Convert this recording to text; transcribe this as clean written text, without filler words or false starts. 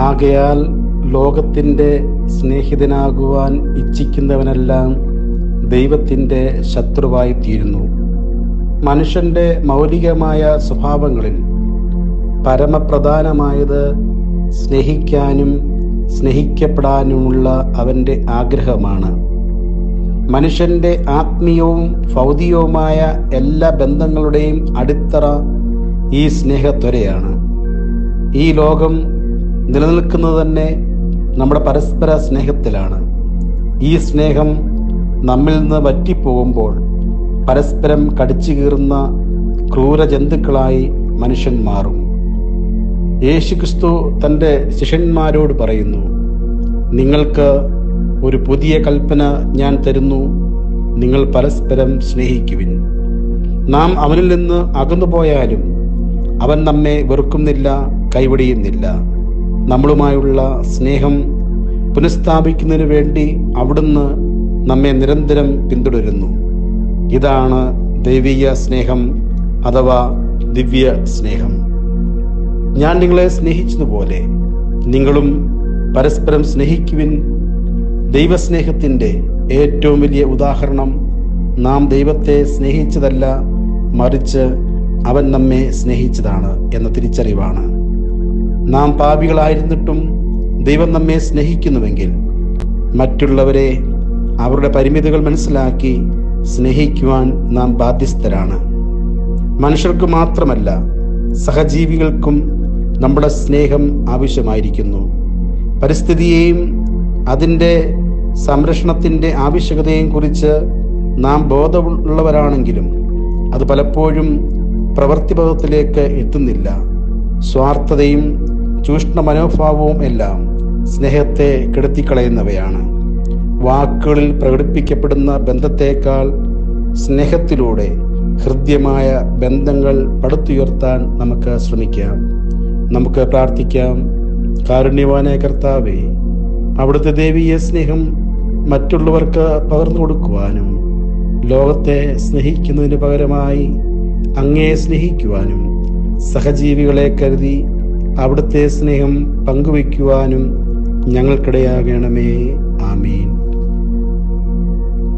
ആകയാൽ ലോകത്തിൻ്റെ സ്നേഹിതനാകുവാൻ ഇച്ഛിക്കുന്നവനെല്ലാം ദൈവത്തിൻ്റെ ശത്രുവായി തീരുന്നു. മനുഷ്യൻ്റെ മൗലികമായ സ്വഭാവങ്ങളിൽ പരമപ്രധാനമായത് സ്നേഹിക്കാനും സ്നേഹിക്കപ്പെടാനുമുള്ള അവൻ്റെ ആഗ്രഹമാണ്. മനുഷ്യൻ്റെ ആത്മീയവും ഭൗതികവുമായ എല്ലാ ബന്ധങ്ങളുടെയും അടിത്തറ ഈ സ്നേഹത്വരയാണ്. ഈ ലോകം നിലനിൽക്കുന്നത് തന്നെ നമ്മുടെ പരസ്പര സ്നേഹത്തിലാണ്. ഈ സ്നേഹം നമ്മിൽ നിന്ന് വറ്റിപ്പോകുമ്പോൾ പരസ്പരം കടിച്ചു കീറുന്ന ക്രൂരജന്തുക്കളായി മനുഷ്യൻ മാറും. യേശുക്രിസ്തു തൻ്റെ ശിഷ്യന്മാരോട് പറയുന്നു, നിങ്ങൾക്ക് ഒരു പുതിയ കൽപ്പന ഞാൻ തരുന്നു, നിങ്ങൾ പരസ്പരം സ്നേഹിക്കുവിൻ. നാം അവനിൽ നിന്ന് അകന്നുപോയാലും അവൻ നമ്മെ വെറുക്കുന്നില്ല, കൈവടിയുന്നില്ല. നമ്മളുമായുള്ള സ്നേഹം പുനഃസ്ഥാപിക്കുന്നതിന് വേണ്ടി അവിടുന്ന് നമ്മെ നിരന്തരം പിന്തുടരുന്നു. ഇതാണ് ദൈവിക സ്നേഹം അഥവാ ദിവ്യ സ്നേഹം. ഞാൻ നിങ്ങളെ സ്നേഹിച്ചതുപോലെ നിങ്ങളും പരസ്പരം സ്നേഹിക്കുവിൻ. ദൈവസ്നേഹത്തിൻ്റെ ഏറ്റവും വലിയ ഉദാഹരണം നാം ദൈവത്തെ സ്നേഹിച്ചതല്ല, മറിച്ച് അവൻ നമ്മെ സ്നേഹിച്ചതാണ് എന്ന തിരിച്ചറിവാണ്. നാം പാപികളായിരുന്നിട്ടും ദൈവം നമ്മെ സ്നേഹിക്കുന്നുവെങ്കിൽ മറ്റുള്ളവരെ അവരുടെ പരിമിതികൾ മനസ്സിലാക്കി സ്നേഹിക്കുവാൻ നാം ബാധ്യസ്ഥരാണ്. മനുഷ്യർക്ക് മാത്രമല്ല, സഹജീവികൾക്കും നമ്മുടെ സ്നേഹം ആവശ്യമായിരിക്കുന്നു. പരിസ്ഥിതിയെയും അതിൻ്റെ സംരക്ഷണത്തിൻ്റെ ആവശ്യകതയെയും കുറിച്ച് നാം ബോധമുള്ളവരാണെങ്കിലും അത് പലപ്പോഴും പ്രവൃത്തിപഥത്തിലേക്ക് എത്തുന്നില്ല. സ്വാർത്ഥതയും ചൂഷണ മനോഭാവവും എല്ലാം സ്നേഹത്തെ കെടുത്തിക്കളയുന്നവയാണ്. വാക്കുകളിൽ പ്രകടിപ്പിക്കപ്പെടുന്ന ബന്ധത്തേക്കാൾ സ്നേഹത്തിലൂടെ ഹൃദ്യമായ ബന്ധങ്ങൾ പടുത്തുയർത്താൻ നമുക്ക് ശ്രമിക്കാം. നമുക്ക് പ്രാർത്ഥിക്കാം. കാരുണ്യവാനായ കർത്താവേ, അവിടുത്തെ ദൈവീയ സ്നേഹം മറ്റുള്ളവർക്ക് പകർന്നു കൊടുക്കുവാനും ലോകത്തെ സ്നേഹിക്കുന്നതിന് പകരമായി അങ്ങയെ സ്നേഹിക്കുവാനും സഹജീവികളെ കരുതി അവിടുത്തെ സ്നേഹം പങ്കുവയ്ക്കുവാനും ഞങ്ങൾക്കിടയാകണമേ. ആമീൻ.